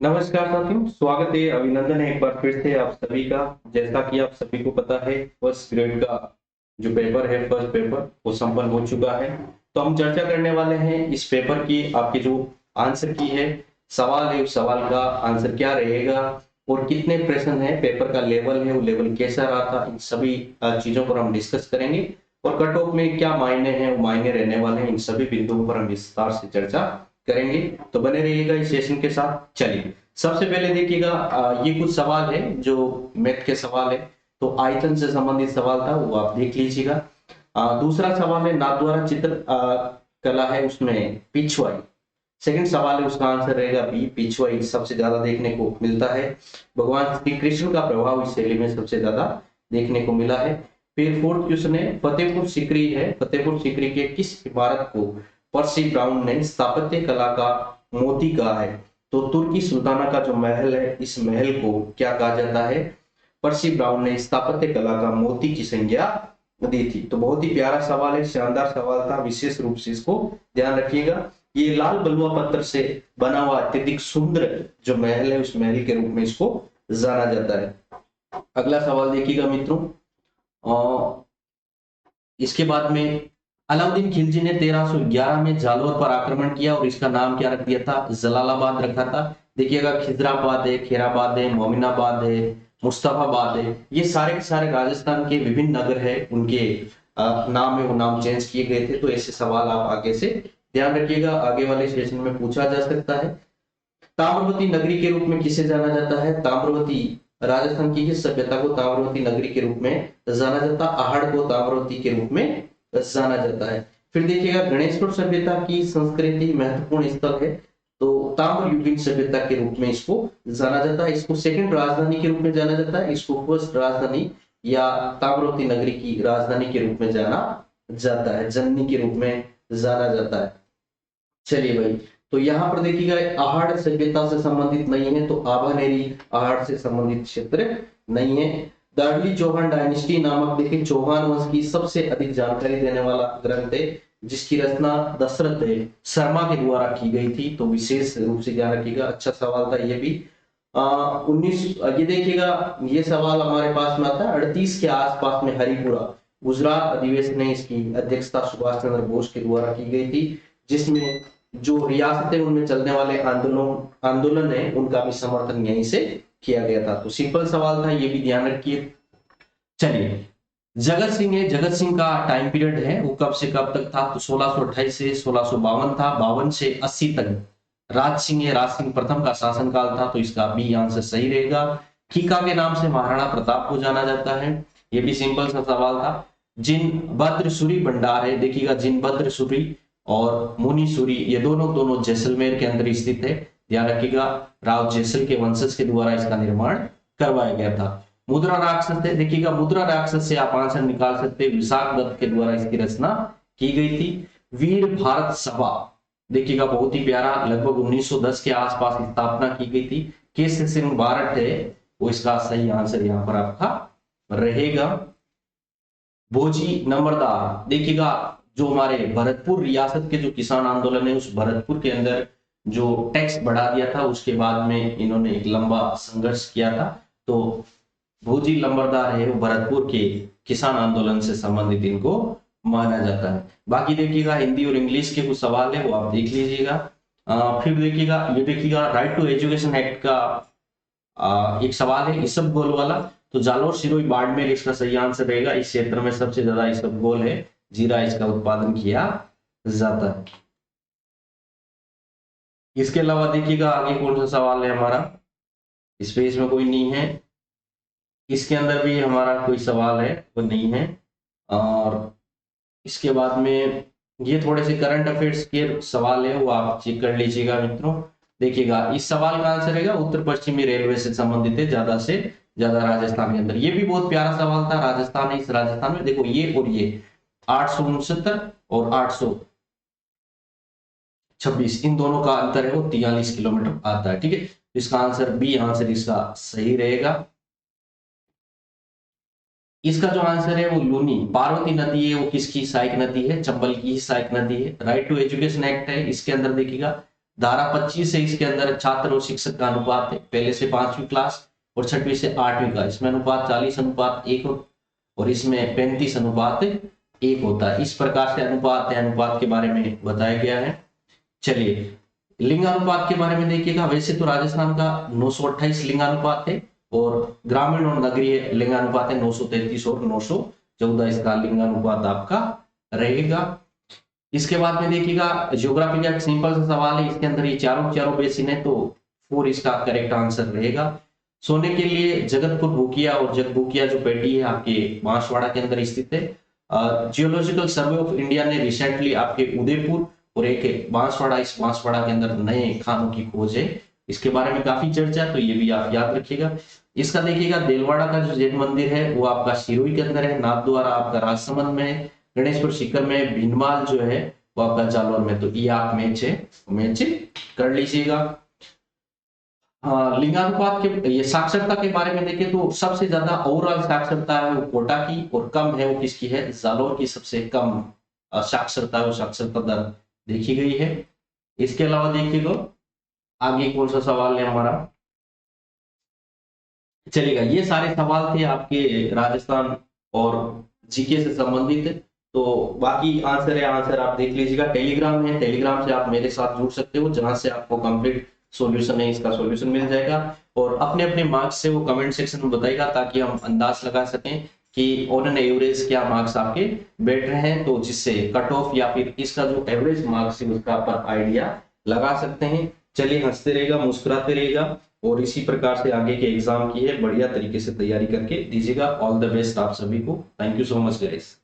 नमस्कार साथियों, स्वागत है, अभिनंदन है एक बार फिर से आप सभी का। जैसा कि आप सभी को पता है, फर्स्ट ग्रेड का जो पेपर है, फर्स्ट पेपर वो संपन्न हो चुका है। तो हम चर्चा करने वाले हैं इस पेपर की, आपके जो आंसर की है, सवाल है, उस सवाल का आंसर क्या रहेगा और कितने प्रश्न है, पेपर का लेवल है, वो लेवल कैसा रहा था, इन सभी चीजों पर हम डिस्कस करेंगे। और कट ऑफ में क्या मायने हैं, वो मायने रहने वाले हैं, इन सभी बिंदुओं पर हम विस्तार से चर्चा करेंगे। तो बने रहिएगा इस सेशन के साथ। चलिए, सबसे पहले देखिएगा, ये कुछ सवाल है जो मैथ के सवाल है। तो आयतन से संबंधित सवाल था, वो आप देख लीजिएगा। दूसरा सवाल है नाथद्वारा चित्र कला है, उसमें पिछवाई। सेकंड सवाल है, उसका आंसर रहेगा बी, पिछवाई सबसे ज्यादा देखने को मिलता है। भगवान श्री कृष्ण का प्रभाव इस शैली में सबसे ज्यादा देखने को मिला है। फिर फोर्थ क्वेश्चन है, फतेहपुर सीकरी है, फतेहपुर सीकरी के किस इमारत को पर्सी ब्राउन ने स्थापत्य कला का मोती कहा है? तो तुर्की सुल्ताना का जो महल है, इस महल को क्या कहा जाता है? पर्सी ब्राउन ने स्थापत्य कला का मोती की संज्ञा दी थी। तो बहुत ही प्यारा सवाल है, शानदार सवाल था, विशेष रूप से इसको ध्यान रखिएगा। ये लाल बलुआ पत्थर से बना हुआ अत्यधिक सुंदर जो महल है, उस महल के रूप में इसको जाना जाता है। अगला सवाल देखिएगा मित्रों, और इसके बाद में अलाउद्दीन खिलजी ने 1311 में जालौर पर आक्रमण किया और इसका नाम क्या रख दिया था? जलालाबाद रखा था। देखिएगा, खिजराबाद है, खेराबाद है, मोमिनाबाद है, मुस्तफाबाद है, ये सारे के सारे राजस्थान के विभिन्न नगर है, उनके नाम है, वो नाम चेंज किए गए थे। तो ऐसे सवाल आप आगे से ध्यान रखिएगा, आगे वाले सेशन में पूछा जा सकता है। ताम्रवती नगरी के रूप में किसे जाना जाता है? ताम्रवती, राजस्थान की किस सभ्यता को ताम्रवती नगरी के रूप में जाना जाता है? आहड़ को ताम्रवती के रूप में जाना जाता है। फिर देखिएगा, गणेशपुर सभ्यता की संस्कृति महत्वपूर्ण स्थल है, तो ताम्रयुगीन सभ्यता के रूप में इसको जाना जाता है। इसको सेकंड राजधानी के रूप में जाना जाता है, इसको फर्स्ट राजधानी या ताम्रवती नगरी की राजधानी के रूप में जाना जाता है, जननी के रूप में जाना जाता है। चलिए भाई, तो यहाँ पर देखिएगा, आहड़ सभ्यता से संबंधित नहीं है, तो आभानेरी आहड़ से संबंधित क्षेत्र नहीं है। दार्ली चौहान डायनेस्टी नामक, देखिए चौहान वंश की सबसे अधिक जानकारी देने वाला ग्रंथ है, जिसकी रचना दशरथ शर्मा के द्वारा की गई थी। तो विशेष रूप से ध्यान रखिएगा, अच्छा सवाल था ये भी। 19, ये देखिएगा, ये सवाल हमारे पास में आता है 38 के आसपास में हरिपुरा गुजरात अधिवेशन में इसकी अध्यक्षता सुभाष चंद्र बोस के द्वारा की गई थी, जिसमें जो रियासतें उनमें चलने वाले आंदोलन है, उनका भी समर्थन यहीं से किया गया था। तो सिंपल सवाल था, ये भी ध्यान रखिए। चलिए, जगत सिंह है, जगत सिंह का टाइम पीरियड है, वो कब से कब तक था? तो 1628 से 1652 था। 52 से 80 तक राज सिंह है, राज सिंह प्रथम का शासनकाल था। तो इसका बी आंसर सही रहेगा। खीका के नाम से महाराणा प्रताप को जाना जाता है, ये भी सिंपल सा सवाल था। जिन भद्र सूरी भंडार है, देखिएगा जिन भद्र सूरी और मुनि सूरी, ये दोनों दोनों जैसलमेर के अंदर स्थित है। ध्यान रखिएगा, राव जैसल के वंशज के द्वारा इसका निर्माण करवाया गया था। मुद्रा राक्षस है, देखिएगा मुद्रा राक्षस से आप आंसर निकाल सकते हैं, विशाख दत्त के द्वारा इसकी रचना की गई थी। वीर भारत सभा, देखिएगा बहुत ही प्यारा, लगभग 1910 के आसपास स्थापना की गई थी। केसरी सिंह बारट है, वो इसका सही आंसर यहाँ पर आपका रहेगा। भोजी नंबरदार, देखिएगा जो हमारे भरतपुर रियासत के जो किसान आंदोलन है, उस भरतपुर के अंदर जो टैक्स बढ़ा दिया था, उसके बाद में इन्होंने एक लंबा संघर्ष किया था। तो भोजी लंबरदार है, वो भरतपुर के किसान आंदोलन से संबंधित इनको माना जाता है। बाकी देखिएगा, हिंदी और इंग्लिश के कुछ सवाल है, वो आप देख लीजिएगा। फिर देखिएगा, ये देखिएगा राइट टू एजुकेशन एक्ट का एक सवाल है, इसबगोल वाला। तो जालोर सिरोही बाड़मेर इसका सही आंसर रहेगा। इस क्षेत्र में सबसे ज्यादा इसबगोल है, जीरा इसका उत्पादन किया जाता है। इसके अलावा देखिएगा आगे कौन सा सवाल है हमारा, इस पेज में कोई नहीं है। इसके अंदर भी हमारा कोई सवाल है वो नहीं है। और इसके बाद में ये थोड़े से करंट अफेयर्स के सवाल है, वो आप चेक कर लीजिएगा मित्रों। देखिएगा, इस सवाल का आंसर रहेगा उत्तर पश्चिमी रेलवे से संबंधित है, ज्यादा से ज्यादा राजस्थान के अंदर। ये भी बहुत प्यारा सवाल था, राजस्थान है, इस राजस्थान में देखो ये और ये 869 और 826, इन दोनों का अंतर है वो 43 किलोमीटर आता है। ठीक है, इसका आंसर बी आंसर इसका सही रहेगा। इसका जो आंसर है वो लूनी, पार्वती नदी है, वो किसकी सहायक नदी है? चंबल की सहायक नदी है। राइट टू एजुकेशन एक्ट है, इसके अंदर देखिएगा धारा 25 है, इसके अंदर छात्र और शिक्षक का अनुपात है, पहले से 5वीं क्लास और 6वीं से 8वीं का, इसमें अनुपात 40:1 और इसमें 35:1 होता है। इस प्रकार से अनुपात है, अनुपात के बारे में बताया गया है। चलिए लिंगानुपात के बारे में देखिएगा। वैसे तो राजस्थान का 928 लिंगानुपात है और ग्रामीण और नगरीय लिंगानुपात है 933 और 914, इसका लिंगानुपात आपका रहेगा। इसके बाद में देखिएगा ज्योग्राफी का एक सिंपल सा सवाल है, इसके अंदर ये चारों बेसिन है तो 4 इसका करेक्ट आंसर रहेगा। सोने के लिए जगतपुर भूकिया और जगभूकिया जो पेटी है आपके बांसवाड़ा के अंदर स्थित है। जियोलॉजिकल सर्वे ऑफ इंडिया ने रिसेंटली आपके उदयपुर और एक बांसवाड़ा, इस बांसवाड़ा के अंदर नए खानों की खोज है, इसके बारे में काफी चर्चा, तो ये भी आप याद रखिएगा। इसका देखिएगा देलवाड़ा का जो जैन मंदिर है वो आपका सिरोही के अंदर है, नाथद्वारा आपका राजसमंद में है, गणेशपुर सीकर में, भीनमाल जो है वो आपका जालौर में। तो ये आप मैच कर लीजिएगा। लिंगानुपात के ये साक्षरता के बारे में देखें तो सबसे ज्यादा ओवरऑल साक्षरता है वो कोटा की और कम है वो किसकी है, जालौर की सबसे कम साक्षरता है वो साक्षरता दर देखी गई है। इसके अलावा देखिएगा आगे कौन सा सवाल है हमारा, चलेगा ये सारे सवाल थे आपके राजस्थान और जीके से संबंधित, तो बाकी आंसर है, आंसर आप देख लीजिएगा। टेलीग्राम है, टेलीग्राम से आप मेरे साथ जुड़ सकते हो, जहां से आपको कंप्लीट सॉल्यूशन है इसका सॉल्यूशन मिल जाएगा और अपने अपने मार्क्स से वो कमेंट सेक्शन में बताएगा ताकि हम अंदाज लगा सकें कि ऑन एन एवरेज क्या मार्क्स आपके बैठ रहे हैं, तो जिससे कट ऑफ या फिर इसका जो एवरेज मार्क्स है उसका अपन आइडिया लगा सकते हैं। चलिए हंसते रहेगा, मुस्कुराते रहेगा और इसी प्रकार से आगे के एग्जाम की है बढ़िया तरीके से तैयारी करके दीजिएगा। ऑल द बेस्ट आप सभी को। Thank you so much guys.